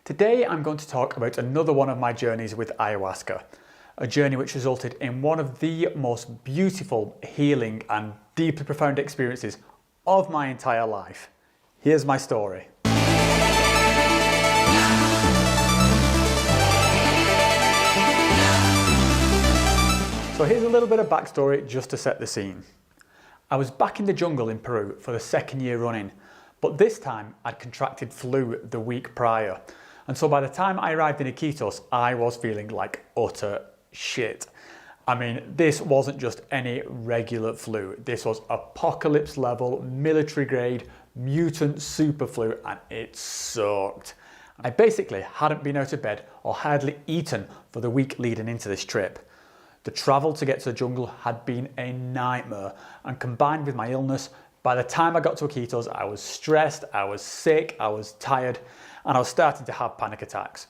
Today I'm going to talk about another one of my journeys with ayahuasca, a journey which resulted in one of the most beautiful, healing and deeply profound experiences of my entire life. Here's my story. So here's a little bit of backstory just to set the scene. I was back in the jungle in Peru for the second year running, but this time I'd contracted flu the week prior. And so by the time I arrived in Iquitos, I was feeling like utter shit. I mean, this wasn't just any regular flu. This was apocalypse level, military grade, mutant super flu, and it sucked. I basically hadn't been out of bed or hardly eaten for the week leading into this trip. The travel to get to the jungle had been a nightmare, and combined with my illness, by the time I got to Iquitos, I was stressed, I was sick, I was tired, and I was starting to have panic attacks.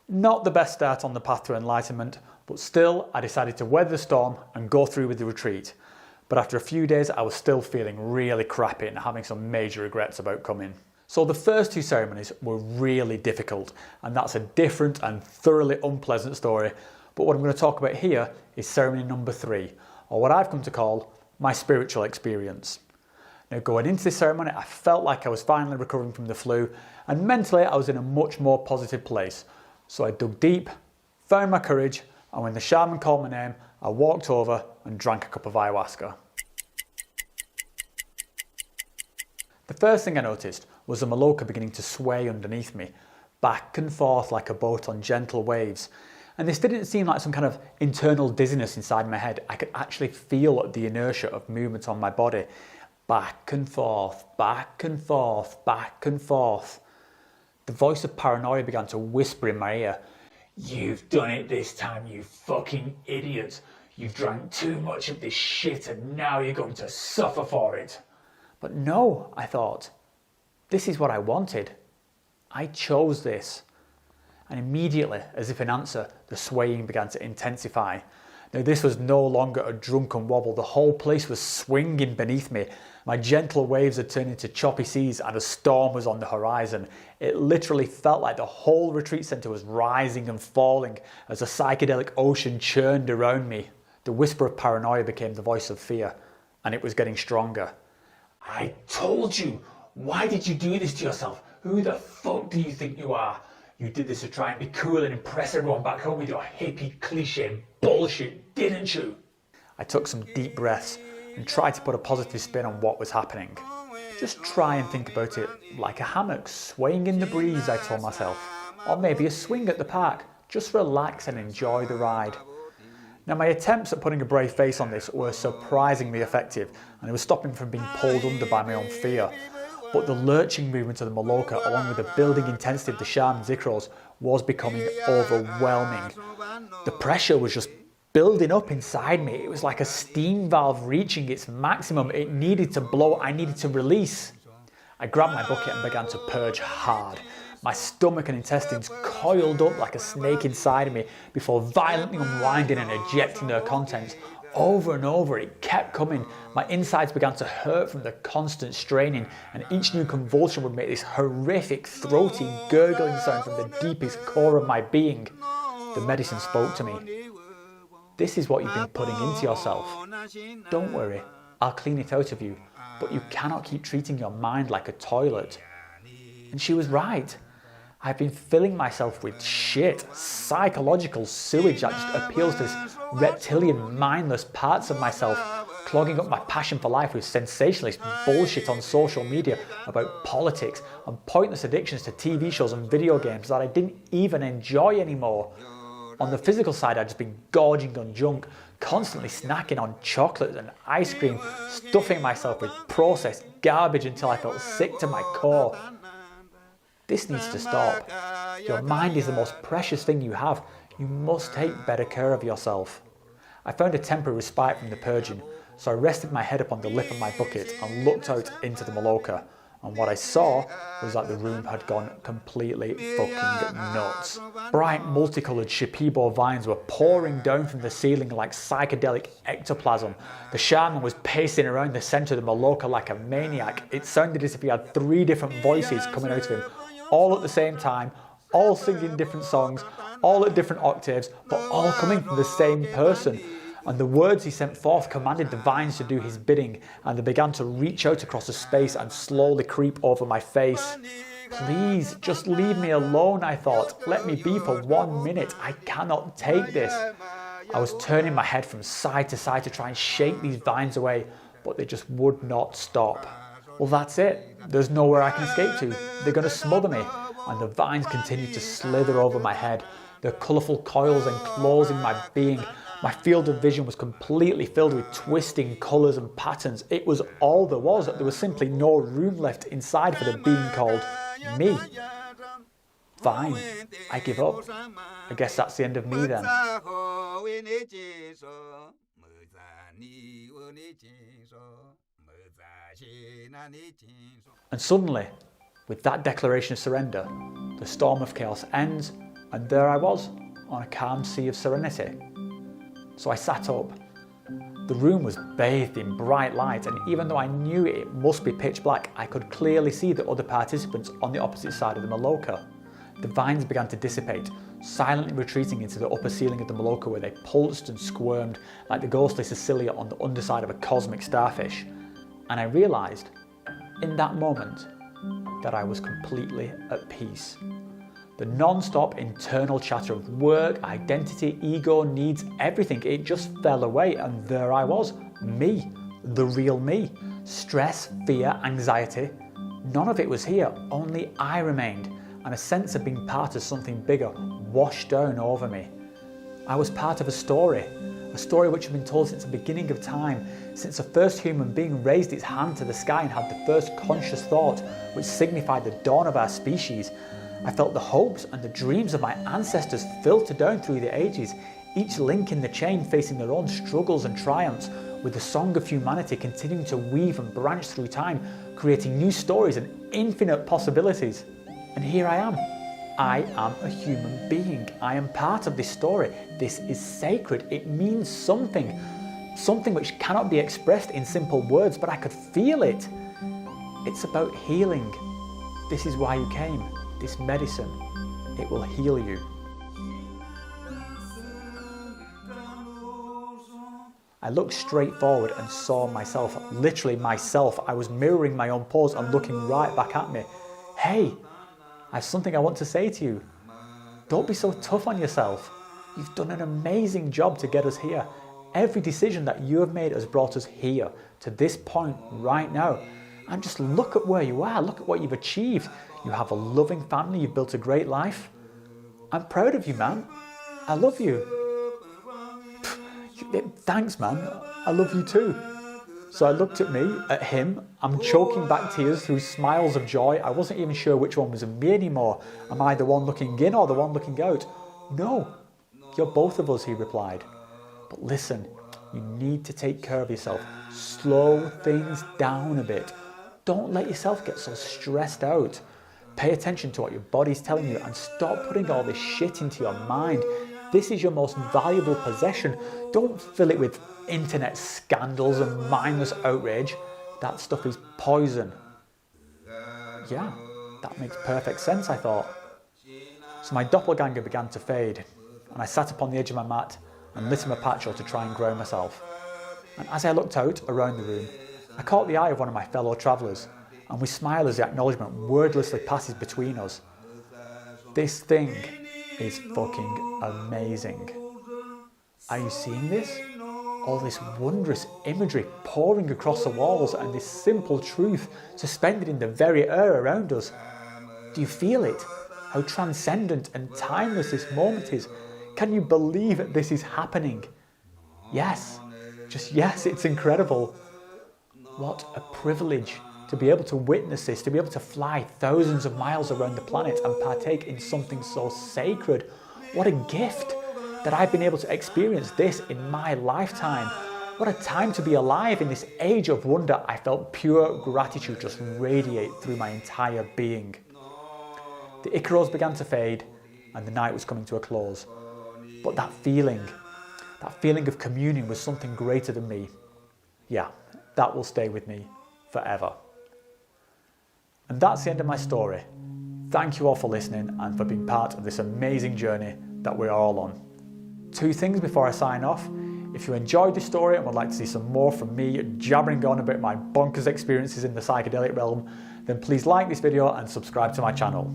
Not the best start on the path to enlightenment, but still I decided to weather the storm and go through with the retreat. But after a few days, I was still feeling really crappy and having some major regrets about coming. So the first two ceremonies were really difficult, and that's a different and thoroughly unpleasant story. But what I'm going to talk about here is ceremony number 3, or what I've come to call my spiritual experience. Now, going into this ceremony, I felt like I was finally recovering from the flu, and mentally I was in a much more positive place. So I dug deep, found my courage, and when the shaman called my name, I walked over and drank a cup of ayahuasca. The first thing I noticed was the maloca beginning to sway underneath me, back and forth like a boat on gentle waves. And this didn't seem like some kind of internal dizziness inside my head. I could actually feel the inertia of movement on my body. Back and forth, back and forth, back and forth. The voice of paranoia began to whisper in my ear. "You've done it this time, you fucking idiot. You've drank too much of this shit and now you're going to suffer for it." But no, I thought. This is what I wanted. I chose this. And immediately, as if in answer, the swaying began to intensify. Now, this was no longer a drunken wobble. The whole place was swinging beneath me. My gentle waves had turned into choppy seas and a storm was on the horizon. It literally felt like the whole retreat centre was rising and falling as a psychedelic ocean churned around me. The whisper of paranoia became the voice of fear, and it was getting stronger. "I told you! Why did you do this to yourself? Who the fuck do you think you are? You did this to try and be cool and impress everyone back home with your hippie cliche bullshit, didn't you?" I took some deep breaths and tried to put a positive spin on what was happening. Just try and think about it like a hammock swaying in the breeze, I told myself. Or maybe a swing at the park. Just relax and enjoy the ride. Now, my attempts at putting a brave face on this were surprisingly effective, and it was stopping me from being pulled under by my own fear. But the lurching movement of the maloca, along with the building intensity of the shaman's ikros, was becoming overwhelming. The pressure was just building up inside me. It was like a steam valve reaching its maximum. It needed to blow. I needed to release. I grabbed my bucket and began to purge hard. My stomach and intestines coiled up like a snake inside of me before violently unwinding and ejecting their contents. Over and over, it kept coming. My insides began to hurt from the constant straining, and each new convulsion would make this horrific, throaty, gurgling sound from the deepest core of my being. The medicine spoke to me. "This is what you've been putting into yourself. Don't worry, I'll clean it out of you, but you cannot keep treating your mind like a toilet." And she was right. I've been filling myself with shit, psychological sewage that just appeals to this reptilian, mindless parts of myself, clogging up my passion for life with sensationalist bullshit on social media about politics and pointless addictions to TV shows and video games that I didn't even enjoy anymore. On the physical side, I'd just been gorging on junk, constantly snacking on chocolate and ice cream, stuffing myself with processed garbage until I felt sick to my core. This needs to stop. Your mind is the most precious thing you have. You must take better care of yourself. I found a temporary respite from the purging, so I rested my head upon the lip of my bucket and looked out into the maloca. And what I saw was that the room had gone completely fucking nuts. Bright multicolored shipibo vines were pouring down from the ceiling like psychedelic ectoplasm. The shaman was pacing around the center of the maloca like a maniac. It sounded as if he had 3 different voices coming out of him, all at the same time, all singing different songs, all at different octaves, but all coming from the same person. And the words he sent forth commanded the vines to do his bidding, and they began to reach out across the space and slowly creep over my face. Please, just leave me alone, I thought. Let me be for 1 minute. I cannot take this. I was turning my head from side to side to try and shake these vines away, but they just would not stop. Well, that's it. There's nowhere I can escape to. They're going to smother me. And the vines continued to slither over my head, their colourful coils enclosing my being. My field of vision was completely filled with twisting colours and patterns. It was all there was. There was simply no room left inside for the being called me. Fine, I give up. I guess that's the end of me then. And suddenly, with that declaration of surrender, the storm of chaos ends, and there I was, on a calm sea of serenity. So I sat up. The room was bathed in bright light, and even though I knew it must be pitch black, I could clearly see the other participants on the opposite side of the Maloka. The vines began to dissipate, silently retreating into the upper ceiling of the Maloka, where they pulsed and squirmed like the ghostly Cecilia on the underside of a cosmic starfish. And I realised, in that moment, that I was completely at peace. The non-stop internal chatter of work, identity, ego, needs, everything, it just fell away, and there I was, me, the real me. Stress, fear, anxiety, none of it was here, only I remained, and a sense of being part of something bigger washed down over me. I was part of a story which had been told since the beginning of time, since the first human being raised its hand to the sky and had the first conscious thought, which signified the dawn of our species. I felt the hopes and the dreams of my ancestors filter down through the ages, each link in the chain facing their own struggles and triumphs, with the song of humanity continuing to weave and branch through time, creating new stories and infinite possibilities. And here I am. I am a human being. I am part of this story. This is sacred. It means something. Something which cannot be expressed in simple words, but I could feel it. It's about healing. This is why you came. This medicine, it will heal you. I looked straight forward and saw myself, literally myself. I was mirroring my own pose and looking right back at me. Hey, I have something I want to say to you. Don't be so tough on yourself. You've done an amazing job to get us here. Every decision that you have made has brought us here, to this point right now. And just look at where you are, look at what you've achieved. You have a loving family, you've built a great life. I'm proud of you, man. I love you. Thanks, man. I love you too. So I looked at him. I'm choking back tears through smiles of joy. I wasn't even sure which one was me anymore. Am I the one looking in or the one looking out? No, you're both of us, he replied. But listen, you need to take care of yourself. Slow things down a bit. Don't let yourself get so stressed out. Pay attention to what your body's telling you and stop putting all this shit into your mind. This is your most valuable possession. Don't fill it with internet scandals and mindless outrage. That stuff is poison. Yeah, that makes perfect sense, I thought. So my doppelganger began to fade, and I sat upon the edge of my mat and lit him a patcho to try and ground myself. And as I looked out around the room, I caught the eye of one of my fellow travellers, and we smile as the acknowledgement wordlessly passes between us. This thing is fucking amazing. Are you seeing this? All this wondrous imagery pouring across the walls and this simple truth suspended in the very air around us. Do you feel it? How transcendent and timeless this moment is. Can you believe that this is happening? Yes, just yes, it's incredible. What a privilege to be able to witness this, to be able to fly thousands of miles around the planet and partake in something so sacred. What a gift that I've been able to experience this in my lifetime. What a time to be alive in this age of wonder. I felt pure gratitude just radiate through my entire being. The Icaros began to fade and the night was coming to a close. But that feeling of communion with something greater than me, yeah, that will stay with me forever. And that's the end of my story. thank you all for listening and for being part of this amazing journey that we are all on. 2 things before I sign off. If you enjoyed this story and would like to see some more from me jabbering on about my bonkers experiences in the psychedelic realm, then please like this video and subscribe to my channel.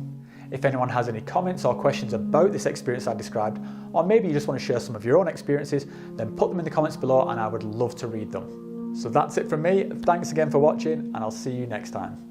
If anyone has any comments or questions about this experience I described, or maybe you just want to share some of your own experiences, then put them in the comments below and I would love to read them. So that's it from me. Thanks again for watching, and I'll see you next time.